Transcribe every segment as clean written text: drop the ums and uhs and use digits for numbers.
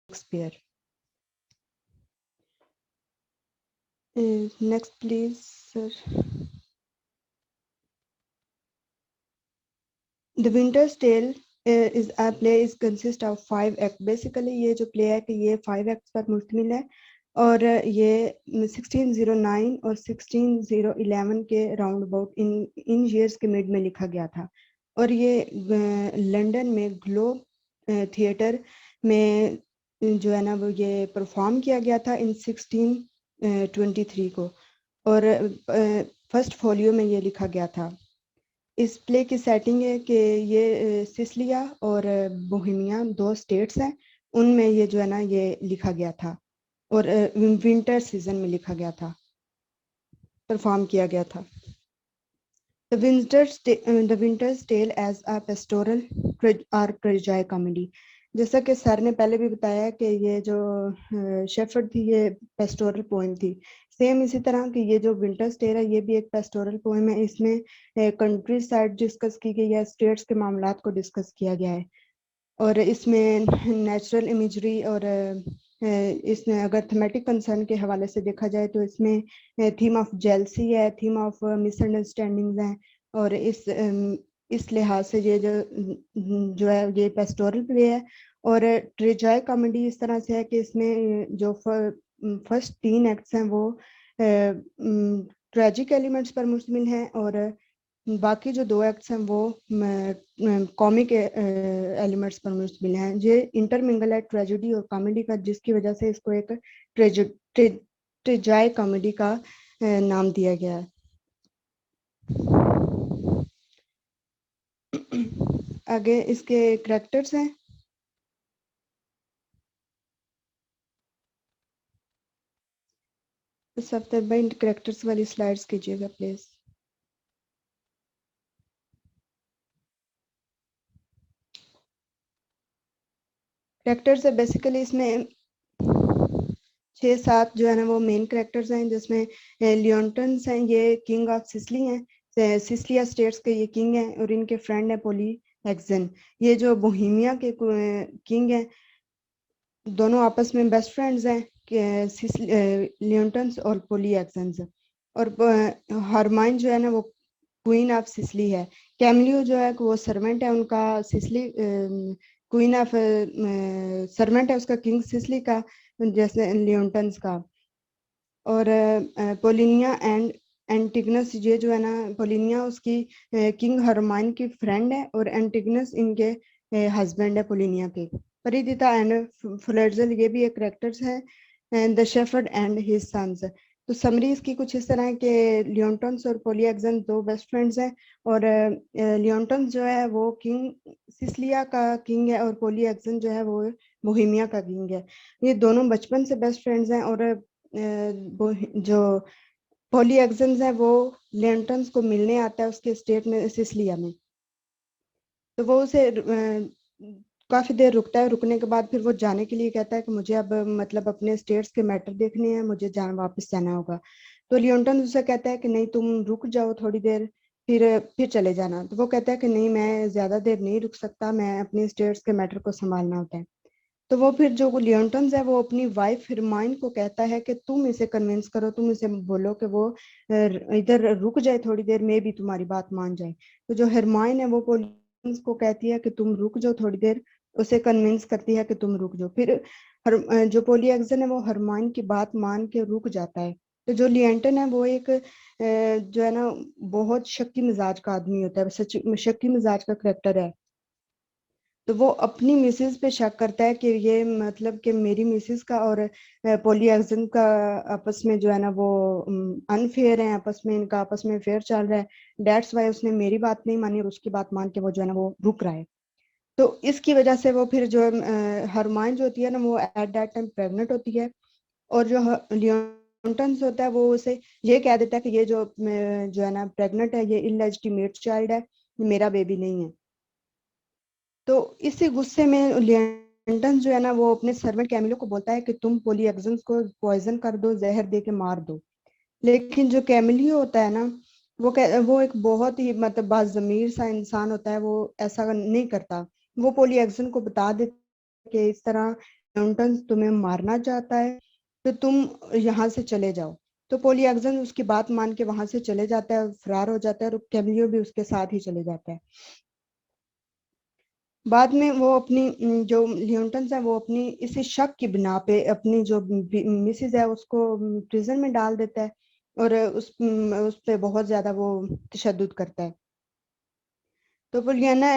Shakespeare. Next, please, sir. The Winter's Tale is a play is consist of 5 acts. Basically ये जो play है कि ये 5 acts पर मुश्तमिल है और ये 1609 और 16011 के राउंड अबाउट इन years के मिड में लिखा गया था और ये लंदन में ग्लोब थिएटर में जो है ना वो ये परफॉर्म किया गया था इन 1623 को और फर्स्ट फोलियो में ये लिखा गया था। इस प्ले की सेटिंग है कि ये सिसिलिया और बोहेमिया 2 स्टेट्स हैं, उनमें ये जो है ना ये लिखा गया था और विंटर सीजन में लिखा गया था, परफॉर्म किया गया था। The Winter's Tale as a pastoral or tragedy comedy. जैसा कि सर ने पहले भी बताया कि ये जो शेफर्ड थी ये पेस्टोरल पोएम थी, सेम इसी तरह कि ये जो विंटर्स टेल है ये भी एक पेस्टोरल पोएम है। इसमें कंट्री साइड डिस्कस की गई है, स्टेट्स के मामलात को डिस्कस किया गया है और इसमें नेचुरल इमेजरी और इसमें अगर थीमेटिक कंसर्न के हवाले से देखा जाए तो इसमें थीम ऑफ जेलसी है, थीम ऑफ मिसअंडरस्टैंडिंग्स हैं और इस लिहाज से ये जो है ये पेस्टोरल प्ले है। और ट्रेजाई कॉमेडी इस तरह से है कि इसमें जो फर्स्ट 3 एक्ट्स हैं वो ट्रेजिक एलिमेंट्स पर मुश्तमिल हैं और बाकी जो 2 एक्ट्स हैं वो कॉमिक एलिमेंट्स पर मुश्तमिल हैं। ये इंटरमिंगल है ट्रेजेडी और कॉमेडी का, जिसकी वजह से इसको एक ट्रेजाई कॉमेडी का नाम दिया गया है। आगे इसके करैक्टर्स हैं। सफ्तर भाई करैक्टर्स वाली स्लाइड्स कीजिएगा प्लीज। करैक्टर्स है बेसिकली इसमें 6-7 जो है ना वो मेन करैक्टर्स हैं, जिसमें लियोन्टन्स हैं, ये किंग ऑफ सिसिली हैं, सिसिलिया स्टेट्स के ये किंग हैं और इनके फ्रेंड है पोली एक्सन। ये जो बोहेमिया के किंग हैं, दोनों आपस में बेस्ट फ्रेंड्स हैं लियोन्टन्स और पोली एक्सन्स। और हरमाइन जो है ना वो क्वीन ऑफ सिसिली है। कैमलियो जो है वो सर्वेंट है उनका सिसिली क्वीन ऑफ सर्वेंट है उसका किंग सिसिली का, जैसे लियोन्टन्स का। और पोलिनिया एंड एंटिगनस ये जो है ना पोलिनिया उसकी किंग हरमाइन की फ्रेंड है और एंटिगनस इनके हस्बैंड है पोलिनिया के। परिदिता एंड फ्लेटजल ये भी एक करेक्टर्स है। The shepherd and his sons. तो समरी इसकी कुछ इस तरह है कि लियोन्टन्स और पोलिएक्सन 2 बेस्ट फ्रेंड्स हैं और लियोन्टन्स जो है वो किंग सिसिलिया का किंग है और पोलिएक्सन जो है वो बोहेमिया का किंग है। ये दोनों बचपन से बेस्ट फ्रेंड्स हैं और जो पोली एक्सन्स है वो लियोन्टन्स को मिलने आता है उसके स्टेट में सिसिलिया में। तो वो उसे काफी देर रुकता है, रुकने के बाद फिर वो जाने के लिए कहता है कि मुझे अब मतलब अपने स्टेट्स के मैटर देखने हैं, मुझे वापस जाना होगा। तो लियोन्टन उससे कहता है कि नहीं तुम रुक जाओ थोड़ी देर, फिर चले जाना। तो वो कहता है कि नहीं मैं ज्यादा देर नहीं रुक सकता, मैं अपने स्टेट्स के मैटर को संभालना होता है। तो वो फिर जो लियोन्टन्स है वो अपनी वाइफ हिरमाइन को कहता है कि तुम इसे कन्विंस करो, तुम इसे बोलो कि वो इधर रुक जाए थोड़ी देर में भी तुम्हारी बात मान जाए। तो जो हिरमाइन है वो पोलियंस को कहती है कि तुम रुक जाओ थोड़ी देर, उसे कन्विंस करती है कि तुम रुक जाओ। फिर जो पोलियक्सन है वो हरमाइन की बात मान के रुक जाता है। तो जो लियंटन है वो एक जो है ना बहुत शक्की मिजाज का आदमी होता है, सच शक्की मिजाज का करेक्टर है। तो वो अपनी मिसेज पे शक करता है कि ये मतलब कि मेरी मिसेज का और पोली एक्सन का आपस में जो है ना वो अनफेयर है, आपस में इनका आपस में फेयर चल रहा है। डेट्स वाई उसने मेरी बात नहीं मानी और उसकी बात मान के वो जो है ना वो रुक रहा है। तो इसकी वजह से वो फिर जो हरमाइन जो होती है ना वो एट दैट टाइम प्रेग्नेंट होती है और जो लियोन्टन्स होता है वो उसे ये कह देता है कि ये जो है ना प्रेग्नेंट है, ये इलेजिटिमेट चाइल्ड है, मेरा बेबी नहीं है। तो इसी गुस्से में लियंटन जो है ना वो अपने सर्वेंट कैमिलो को बोलता है कि तुम पोली एक्सन्स को पॉइजन कर दो, जहर दे के मार दो। लेकिन जो कैमिलियो होता है ना वो एक बहुत ही मतलब बाज़मीर सा इंसान होता है, वो ऐसा नहीं करता। वो पोली एक्सन को बता देता है कि इस तरह लियोन्टन तुम्हें मारना चाहता है तो तुम यहाँ से चले जाओ। तो पोलियाक्सन उसकी बात मान के वहां से चले जाता है, फरार हो जाता है, और कैमिलियो भी उसके साथ ही चले जाता है। बाद में वो अपनी जो लियोन्टन है वो अपनी इसी शक की बिना पे अपनी जो मिसेज है उसको प्रिजन में डाल देता है, और उस पे बहुत ज्यादा वो तशद्दुद करता है। तो पोलिना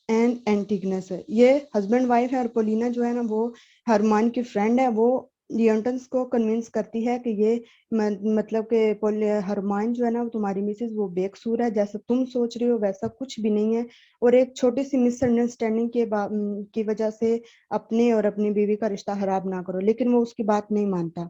एंड एंटिगनस है, ये हस्बैंड वाइफ है, और पोलिना जो है ना वो हरमान की फ्रेंड है। वो लियोन्टन्स को कन्विंस करती है कि ये मतलब कि हरमान जो है ना तुम्हारी मिसेज वो बेकसूर है, जैसा तुम सोच रही हो वैसा कुछ भी नहीं है, और एक छोटी सी मिसअंडरस्टैंडिंग की वजह से अपने और अपनी बीवी का रिश्ता खराब ना करो। लेकिन वो उसकी बात नहीं मानता।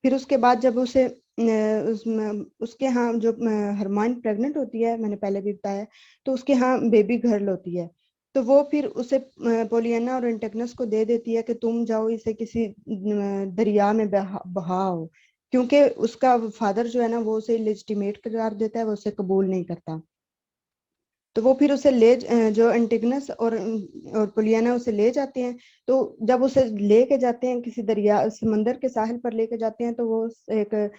फिर उसके बाद जब उसे उसके यहाँ जो हरमान प्रेग्नेंट होती है, मैंने पहले भी बताया, तो उसके यहाँ बेबी गर्ल होती है। तो वो फिर उसे पोलियाना और एंटेगनस को दे देती है कि तुम जाओ इसे किसी दरिया में बहाओ, क्योंकि उसका फादर जो है ना वो उसे लेजिटिमेट करार देता है, वो उसे कबूल नहीं करता। तो वो फिर उसे जो एंटिगनस और पोलियाना उसे ले जाते हैं। तो जब उसे लेके जाते हैं किसी दरिया समंदर के साहिल पर लेके जाते हैं, तो वो एक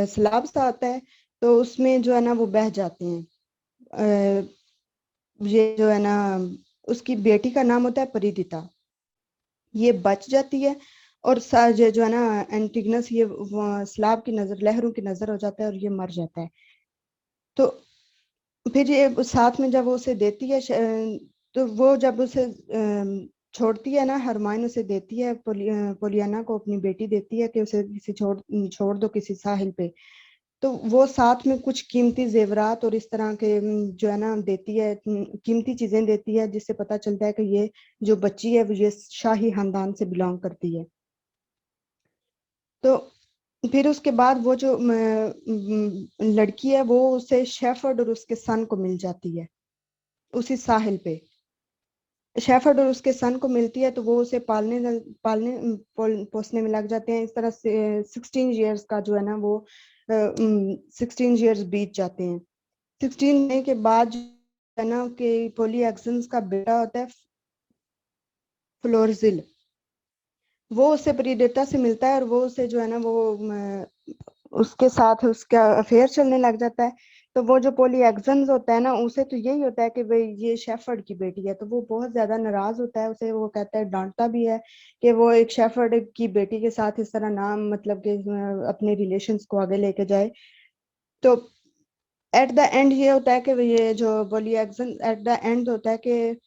सैलाब सा आता है, तो उसमें जो है ना वो बह जाते हैं। अ, ये जो है ना उसकी बेटी का नाम होता है परिदिता, ये बच जाती है। और ये जो है ना एंटिगनस ये सैलाब की नजर लहरों की नजर हो जाता है और ये मर जाता है। तो फिर ये साथ में जब वो उसे देती है तो वो जब उसे छोड़ती है ना, हरमाइन उसे देती है, पोलियाना को अपनी बेटी देती है कि उसे किसी छोड़ दो किसी साहिल पे। तो वो साथ में कुछ कीमती जेवरात और इस तरह के जो है ना देती है, कीमती चीजें देती है, जिससे पता चलता है कि ये जो बच्ची है वो ये शाही खानदान से बिलोंग करती है। तो फिर उसके बाद वो जो लड़की है वो उसे शेफर्ड और उसके सन को मिल जाती है उसी साहिल पे। शेफर्ड और उसके सन को मिलती है, तो वो उसे पालने पोसने में लग जाते हैं। इस तरह से 16 ईयर्स का जो है ना वो 16 ईयर्स बीत जाते हैं। 16 के बाद जो है ना कि पोलियाक्सन्स का बेटा होता है फ्लोरजिल, वो उससे प्रीडेटा से मिलता है, और वो उसे जो है ना वो उसके साथ उसका अफेयर चलने लग जाता है। तो वो जो पोलियाक्सन्स होता है ना उसे तो यही होता है कि भाई ये शेफर्ड की बेटी है, तो वो बहुत ज्यादा नाराज होता है, उसे वो कहता है, डांटता भी है कि वो एक शेफर्ड की बेटी के साथ इस तरह नाम मतलब कि अपने रिलेशंस को आगे लेके जाए। तो एट द एंड ये होता है कि ये जो पोलियाक्सन एट द एंड होता है कि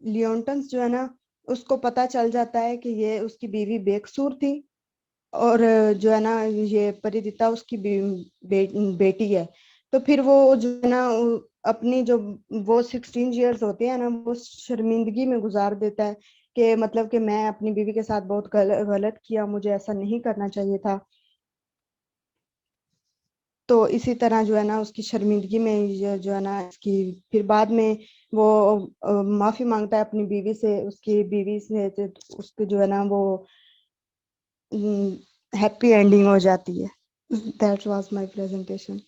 लियोन्टन्स जो है ना उसको पता चल जाता है कि ये उसकी बीवी बेकसूर थी, और जो है ना ये परिदिता उसकी बेटी है। तो फिर वो जो है ना अपनी जो वो 16 ईयर्स होते हैं ना वो शर्मिंदगी में गुजार देता है कि मतलब कि मैं अपनी बीवी के साथ बहुत गलत किया, मुझे ऐसा नहीं करना चाहिए था। तो इसी तरह जो है ना उसकी शर्मिंदगी में ये जो है ना इसकी फिर बाद में वो माफी मांगता है अपनी बीवी से, उसकी बीवी से, तो उसके जो है ना वो हैप्पी एंडिंग हो जाती है। That was my presentation.